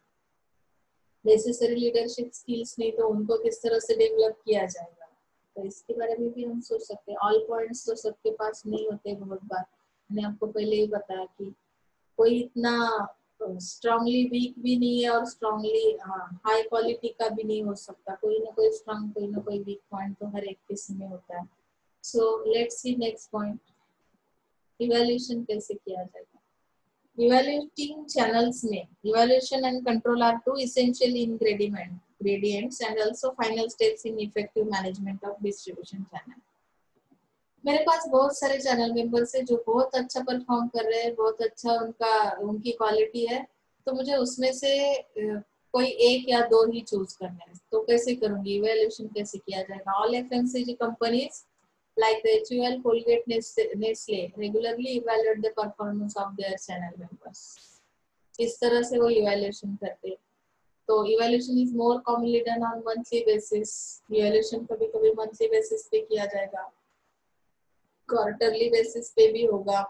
नेसेसरी लीडरशिप स्किल्स नहीं तो उनको किस तरह से डेवलप किया जाएगा, तो इसके बारे में भी हम सोच सकते हैं। ऑल पॉइंट्स तो सबके पास नहीं होते, बहुत बार मैंने आपको पहले ही बताया कि कोई इतना स्ट्रांगली वीक भी नहीं है और स्ट्रांगली हाई क्वालिटी का भी नहीं हो सकता, कोई ना कोई स्ट्रांग कोई ना कोई वीक पॉइंट तो हर एक किसी में होता है। So let's see next point, evaluation कैसे किया जाएगा। Evaluating channels में evaluation and control are two essential ingredients and also final steps in effective management of distribution channel. मेरे पास बहुत सारे चैनल मेंबर्स है जो बहुत अच्छा परफॉर्म कर रहे हैं, बहुत अच्छा उनकी क्वालिटी है, तो मुझे उसमें से कोई एक या दो ही चूज करना है, तो कैसे करूंगी, इवैल्यूएशन कैसे किया जाएगा। All FMCG companies like the HUL, Colgate, Nestle regularly evaluate the performance of their channel members. इस तरह से वो इवैल्यूएशन करते हैं। तो evaluation is more commonly done on monthly basis, evaluation कभी कभी मंथली बेसिस पे किया जाएगा, क्वार्टरली बेसिस पे भी होगा।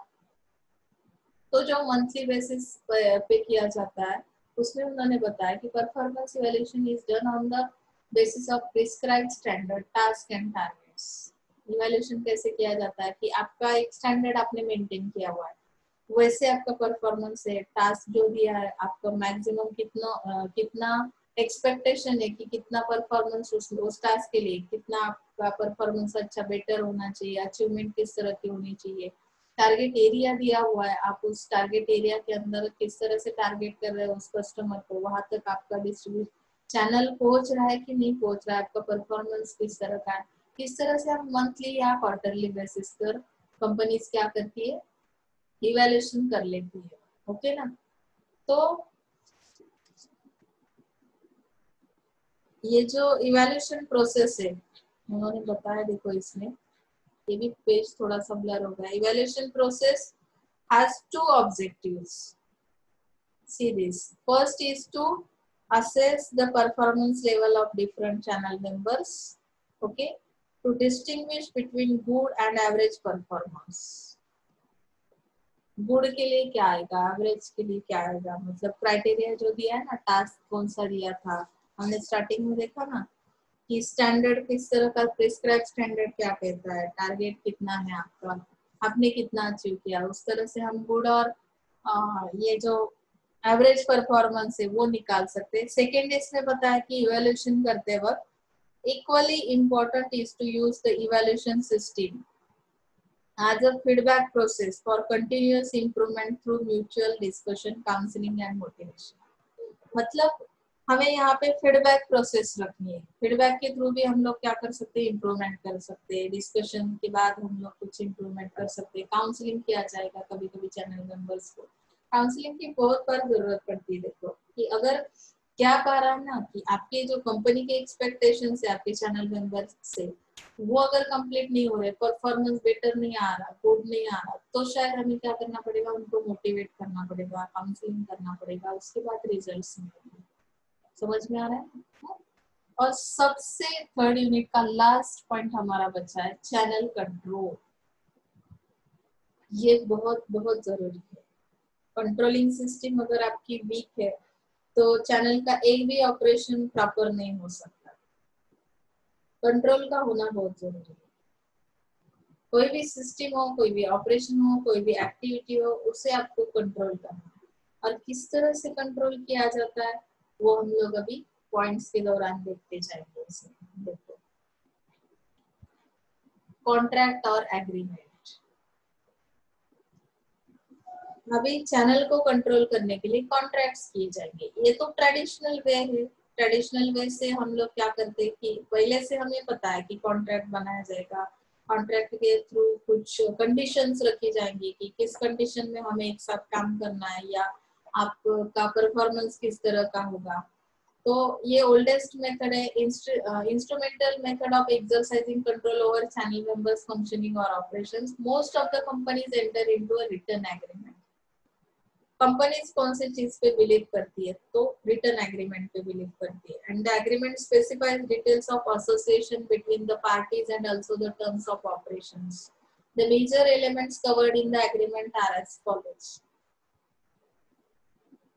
तो जो मंथली बेसिस पे किया जाता है उसमें उन्होंने बताया कि performance evaluation is done on the basis of prescribed standard task and targets. Evaluation कैसे किया जाता है कि आपका एक स्टैंडर्ड आपने मेंटेन किया हुआ है, वैसे आपका परफॉर्मेंस है, टास्क जो दिया है आपका मैक्सिमम कितना एक्सपेक्टेशन है कि कितना परफॉर्मेंस उस टास्क के लिए कितना आपका परफॉर्मेंस अच्छा बेटर होना चाहिए, अचीवमेंट किस तरह की होनी चाहिए, टारगेट एरिया दिया हुआ है, आप उस टारगेट एरिया के अंदर किस तरह से टारगेट कर रहे हो उस कस्टमर को, वहां तक आपका डिस्ट्रीब्यूट चैनल पहुंच रहा है कि नहीं पहुंच रहा है, आपका परफॉर्मेंस किस तरह का है। इस तरह से हम मंथली या क्वार्टरली बेसिस पर कंपनीज क्या करती है, इवैल्यूएशन कर लेती है। ओके ना, तो ये जो इवैल्यूएशन प्रोसेस है उन्होंने बताया, देखो इसमें ये भी पेज थोड़ा सा ब्लर हो गया। Evaluation process has to objectives, See this. First is to assess the performance level of different channel members. Okay, to distinguish between good and average performance. Good के लिए क्या आएगा, एवरेज के लिए क्या आएगा, मतलब क्राइटेरिया जो दिया है ना, टास्क कौन सा दिया था हमने स्टार्टिंग में देखा ना कि स्टैंडर्ड किस तरह का, प्रिस्क्राइब स्टैंडर्ड क्या कहता है, टारगेट कितना है आपका, आपने कितना अचीव किया, उस तरह से हम गुड और ये जो एवरेज परफॉर्मेंस है वो निकाल सकते हैं। सेकेंड इसमें बताया कि इवैल्यूएशन करते वक्त equally important is to use the evaluation system as a feedback process for continuous improvement through mutual discussion, counseling and motivation. मतलब हमें यहाँ पे फीडबैक प्रोसेस रखनी है, फीडबैक के थ्रू भी हम लोग क्या कर सकते हैं, इम्प्रूवमेंट कर सकते हैं, डिस्कशन के बाद हम लोग कुछ इम्प्रूवमेंट कर सकते हैं, काउंसलिंग किया जाएगा, कभी कभी चैनल मेंबर्स को काउंसलिंग की बहुत बार जरूरत पड़ती है। देखो कि अगर क्या कह रहा है ना कि आपके जो कंपनी के एक्सपेक्टेशंस है आपके चैनल मेंबर्स से, वो अगर कंप्लीट नहीं हो रहे, परफॉर्मेंस बेटर नहीं आ रहा, गुड नहीं आ रहा, तो शायद हमें क्या करना पड़ेगा, उनको मोटिवेट करना पड़ेगा, काउंसलिंग करना पड़ेगा, उसके बाद रिजल्ट्स मिलेंगे। समझ में आ रहा है? और सबसे थर्ड यूनिट का लास्ट पॉइंट हमारा बचा है चैनल कंट्रोल। ये बहुत बहुत जरूरी है। कंट्रोलिंग सिस्टम अगर आपकी वीक है तो चैनल का एक भी ऑपरेशन प्रॉपर नहीं हो सकता। कंट्रोल का होना बहुत जरूरी है। कोई भी सिस्टम हो, कोई भी ऑपरेशन हो, कोई भी एक्टिविटी हो, उसे आपको कंट्रोल करना है। और किस तरह से कंट्रोल किया जाता है वो हम लोग अभी पॉइंट्स के दौरान देखते जाएंगे। देखो कॉन्ट्रैक्ट और एग्रीमेंट। अभी चैनल को कंट्रोल करने के लिए कॉन्ट्रैक्ट्स किए जाएंगे। ये तो ट्रेडिशनल वे है। ट्रेडिशनल वे से हम लोग क्या करते हैं कि पहले से हमें पता है कि कॉन्ट्रैक्ट बनाया जाएगा, कॉन्ट्रैक्ट के थ्रू कुछ कंडीशंस रखी जाएंगी कि किस कंडीशन में हमें एक साथ काम करना है या आपका परफॉर्मेंस किस तरह का होगा। तो ये ओल्डेस्ट मेथड है, instrumental method of exercising control over channel members functioning और operations. Most of the companies enter into a written agreement. Companies कौन सी चीज पे बिलीव करती है, तो रिटन एग्रीमेंट पे बिलीव करती है। And the agreement specifies details of association between the parties and also the terms of operations. The major elements covered in the agreement are as follows.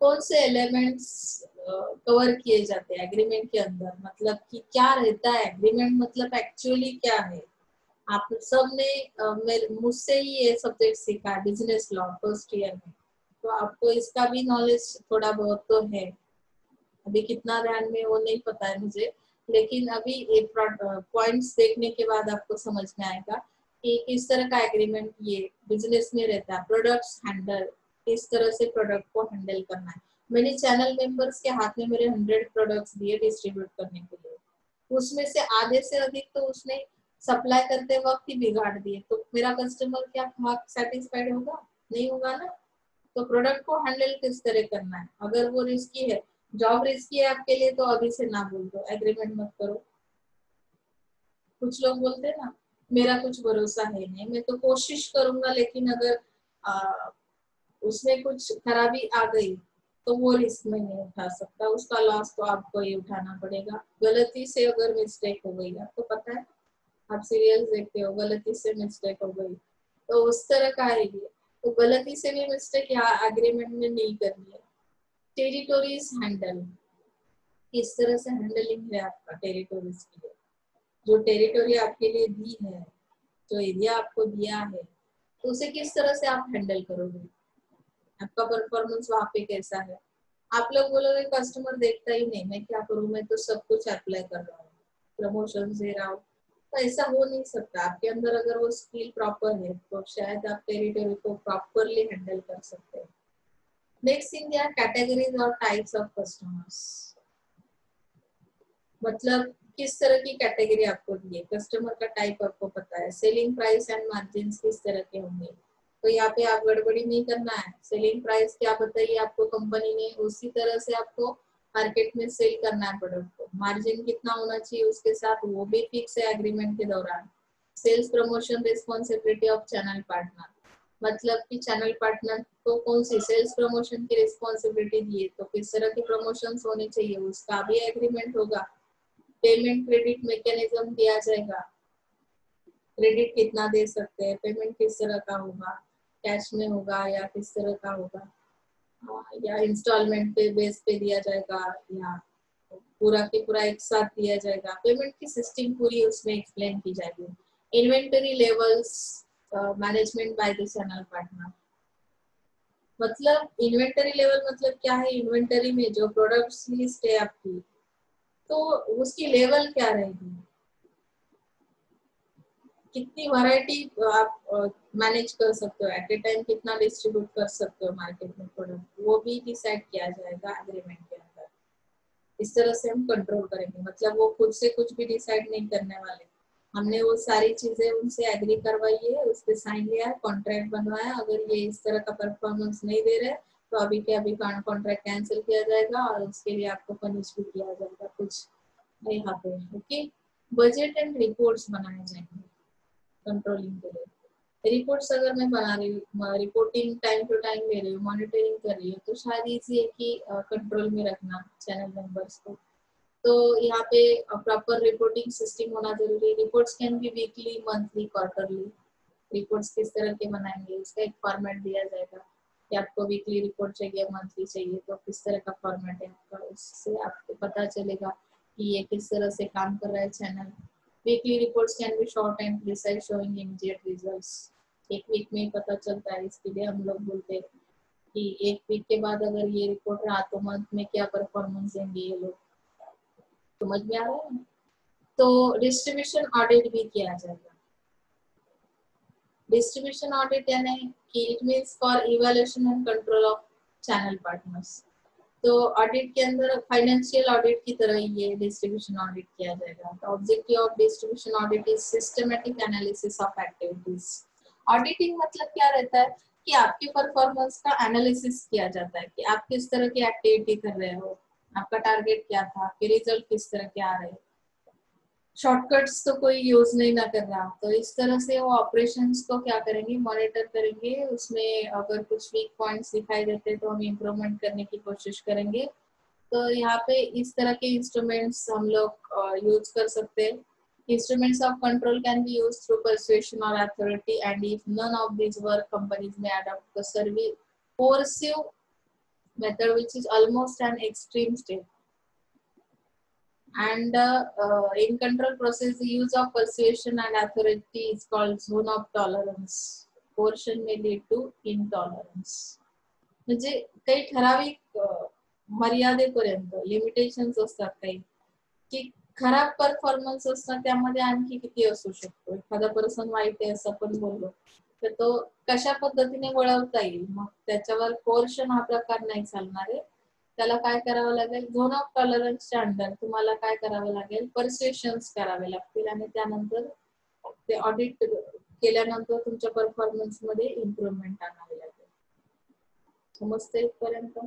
कौन से एलिमेंट्स कवर किए जाते हैं एग्रीमेंट के अंदर, मतलब कि क्या रहता है एग्रीमेंट, मतलब एक्चुअली क्या है। आप सब ने मुझसे ही ये सब्जेक्ट सीखा है बिजनेस लॉ फर्स्ट ईयर में, तो आपको इसका भी नॉलेज थोड़ा बहुत तो है। अभी कितना ध्यान में वो नहीं पता है मुझे, लेकिन अभी पॉइंट्स देखने के बाद आपको समझ में आएगा कि किस तरह का एग्रीमेंट ये बिजनेस में रहता है। प्रोडक्ट्स हैंडल, किस तरह से प्रोडक्ट को हैंडल करना है। मैंने चैनल मेंबर्स के हाथ में मेरे 100 प्रोडक्ट्स दिए डिस्ट्रीब्यूट करने के लिए, उसमें से आधे से अधिक तो उसने सप्लाई करते वक्त ही बिगाड़ दिए, तो मेरा कस्टमर क्या सेटिस्फाइड होगा? नहीं होगा ना। तो प्रोडक्ट को हैंडल किस तरह करना है, अगर वो रिस्की है, जॉब रिस्की है आपके लिए, तो अभी से ना बोल दो, एग्रीमेंट मत करो। कुछ लोग बोलते हैं ना मेरा कुछ भरोसा है नहीं, मैं तो कोशिश करूंगा, लेकिन अगर उसमें कुछ खराबी आ गई तो वो रिस्क में नहीं उठा सकता, उसका लॉस तो आपको ही उठाना पड़ेगा। गलती से अगर मिस्टेक हो गई, आपको पता है, आप सीरियल्स देखते हो, गलती से मिस्टेक हो गई तो उस तरह का है ये। तो गलती से भी मिस्टेक यहाँ एग्रीमेंट में नहीं करनी है। टेरिटोरीज हैंडल, किस तरह से हैंडलिंग है आपका टेरिटोरीज के लिए, जो टेरिटोरी आपके लिए दी है, जो एरिया आपको दिया है, तो उसे किस तरह से आप हैंडल करोगे, आपका परफॉर्मेंस वहाँ पे कैसा है। आप लोग बोलोगे कस्टमर देखता ही नहीं, मैं क्या करूँ, मैं तो सब कुछ अप्लाई कर रहा हूँ, प्रमोशन दे रहा हूँ, तो ऐसा हो नहीं सकता। आपके अंदर अगर वो स्किल प्रॉपर है तो शायद आप टेरिटोरी को प्रॉपरली हैंडल कर सकते हैं। नेक्स्ट थिंग है कैटेगरीज और टाइप्स ऑफ कस्टमर्स। मतलब किस तरह की कैटेगरी आपको दी है, कस्टमर का टाइप आपको पता है, सेलिंग प्राइस एंड मार्जिन किस तरह के होंगे, तो यहाँ पे आप गड़बड़ी नहीं करना है। सेलिंग प्राइस क्या बताइए आपको कंपनी ने, उसी तरह से आपको मार्केट में सेल करना है प्रोडक्ट को। मार्जिन कितना होना चाहिए उसके साथ, वो भी फिक्स है एग्रीमेंट के दौरान। Sales promotion responsibility of channel partner, मतलब कि चैनल पार्टनर को कौन सी सेल्स प्रमोशन की रिस्पॉन्सिबिलिटी दी है, तो किस तरह के प्रमोशंस होने चाहिए उसका भी एग्रीमेंट होगा। पेमेंट क्रेडिट मैकेनिज्म दिया जाएगा, क्रेडिट कितना दे सकते हैं, पेमेंट किस तरह का होगा, कैश में होगा या किस तरह का होगा, या इंस्टॉलमेंट पे बेस पे दिया जाएगा या पूरा के पूरा एक साथ दिया जाएगा। पेमेंट की सिस्टम पूरी उसमें एक्सप्लेन की जाएगी। Inventory levels management by the channel partner, मतलब इन्वेंटरी लेवल मतलब क्या है, इन्वेंटरी में जो प्रोडक्ट्स लिस्ट है आपकी, तो उसकी लेवल क्या रहेगी, कितनी वैरायटी आप मैनेज कर सकते हो, एट ए टाइम कितना डिस्ट्रीब्यूट कर सकते हो मार्केट में प्रोडक्ट, वो भी डिसाइड किया जाएगा एग्रीमेंट के अंदर। इस तरह से हम कंट्रोल करेंगे, मतलब वो खुद से कुछ भी डिसाइड नहीं करने वाले, हमने वो सारी चीजें उनसे एग्री करवाई है, उस पर साइन लिया है, कॉन्ट्रैक्ट बनवाया, अगर ये इस तरह का परफॉर्मेंस नहीं दे रहे तो अभी के अभी कॉन्ट्रैक्ट कैंसिल किया जाएगा और उसके लिए आपको पनिश भी किया जाएगा कुछ यहाँ पे। ओके, बजट एंड रिपोर्ट्स बनाए जाएंगे कंट्रोलिंग के लिए। रिपोर्ट्स अगर मैं बना रही हूँ, रिपोर्टिंग टाइम टू टाइम ले रही हूँ, मॉनिटरिंग कर रही हूँ, तो शायद इजी है कि कंट्रोल में रखना चैनल मेंबर्स को। तो यहाँ पे प्रॉपर रिपोर्टिंग सिस्टम होना जरूरी है। Reports can be weekly, monthly, quarterly. Reports किस तरह के बनाएंगे उसका एक फॉर्मेट दिया जाएगा कि आपको वीकली रिपोर्ट चाहिए, मंथली चाहिए, तो किस तरह का फॉर्मेट है आपका, उससे आपको पता चलेगा कि ये किस तरह से काम कर रहा है channel. Weekly reports can be short and precise, showing immediate results. एक वीक में ही पता चलता है, इसके लिए हम लोग बोलते हैं कि एक वीक के बाद अगर ये रिपोर्ट रहा तो मंथ में क्या परफॉर्मेंस देंगे ये लोग। समझ में आ रहा है? तो डिस्ट्रीब्यूशन ऑडिट भी किया जाएगा। डिस्ट्रीब्यूशन ऑडिट यानी कि it means for evaluation and control of channel partners. तो ऑडिट के अंदर फाइनेंशियल ऑडिट की तरह ये डिस्ट्रीब्यूशन ऑडिट किया जाएगा। The objective of distribution audit is systematic analysis of activities. Auditing मतलब क्या रहता है कि आपके परफॉर्मेंस का एनालिसिस किया जाता है कि आप किस तरह की एक्टिविटी कर रहे हो, आपका टारगेट क्या था, आपके रिजल्ट किस तरह के आ रहे हैं। शॉर्टकट्स तो कोई यूज नहीं ना कर रहा, तो इस तरह से वो ऑपरेशंस को क्या करेंगे, मॉनिटर करेंगे। उसमें अगर कुछ वीक पॉइंट्स दिखाई देते तो हम इम्प्रूवमेंट करने की कोशिश करेंगे। तो यहाँ पे इस तरह के इंस्ट्रूमेंट्स हम लोग यूज कर सकते हैं। Instruments of control can be used through persuasion or authority, and if none of these work, companies may adopt the coercive method, which is almost an extreme step. And in control process, the use of persuasion and authority is called zone of tolerance. Coercion may lead to intolerance. म्हणजे काही ठराविक मर्यादेपर्यंत लिमिटेशन्स असतात काही, की खराब परफॉर्मन्स असतात त्यामध्ये आणखी किती असू शकतो, एखादा पर्सन वाईट आहे असं आपण बोललो तर तो कशा पद्धतीने वळवता येईल, मग त्याच्यावर कोर्शन हा प्रकार नाही चालणार आहे। त्याला काय करावं लागेल, झोन ऑफ टॉलरन्सच्या अंडर तुम्हाला काय करावं लागेल, परस्युएशन्स करावे लागतील आणि त्यानंतर ते ऑडिट केल्यानंतर तुमच्या परफॉर्मन्स मध्ये इम्प्रूव्हमेंट आणावी लागेल। समजते इथपर्यंत?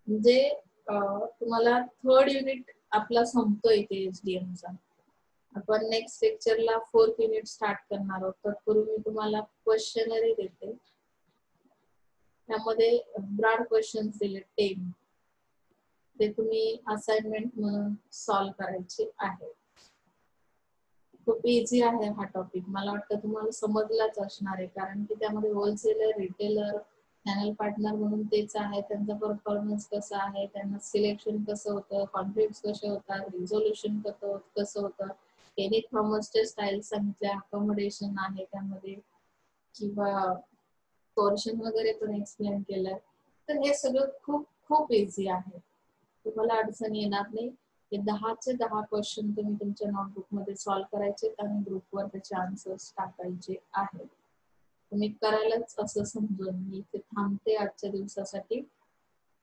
म्हणजे तुम्हाला थर्ड युनिट आपला संपतोय इथे एचडीएम चा। आपण नेक्स्ट लेक्चरला फोर्थ युनिट स्टार्ट करणार आहोत। तत्पूर्वी मी तुम्हाला क्वेश्चनरी देते, त्यामध्ये ब्रॉड क्वेश्चन्स दिले 10, ते तुम्ही असाइनमेंट म्हणून सॉल्व करायचे आहे। खूप इझी आहे हा टॉपिक, मला वाटतं तुम्हाला समजलाच असणार आहे, कारण की त्यामध्ये होलसेलर, रिटेलर, चॅनल पार्टनर म्हणून तेच आहे, त्यांचा परफॉर्मन्स कसा आहे, त्यांना सिलेक्शन कसं होतं, कॉन्फ्लिक्ट्स कसे होतात, रिझोल्युशन कसं होतं, केनेथ थॉमसचे स्टाईल सांगितले, अकोमोडेशन आहे त्यामध्ये, किंवा कोर्शन वगैरे पण एक्सप्लेन केलंय। तर हे सगळं खूप खूप इझी आहे, तुम्हाला अडचण येणार नाही। हे 10 चे 10 क्वेश्चन तुम्ही तुमच्या नोटबुक मध्ये सॉल्व करायचे आणि ग्रुपवर त्याचे आन्सर्स टाकायचे आहेत। तुम्ही करायलाच असं समजून मी इथे थांबते आजच्या दिवसासाठी।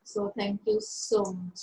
So thank you so much.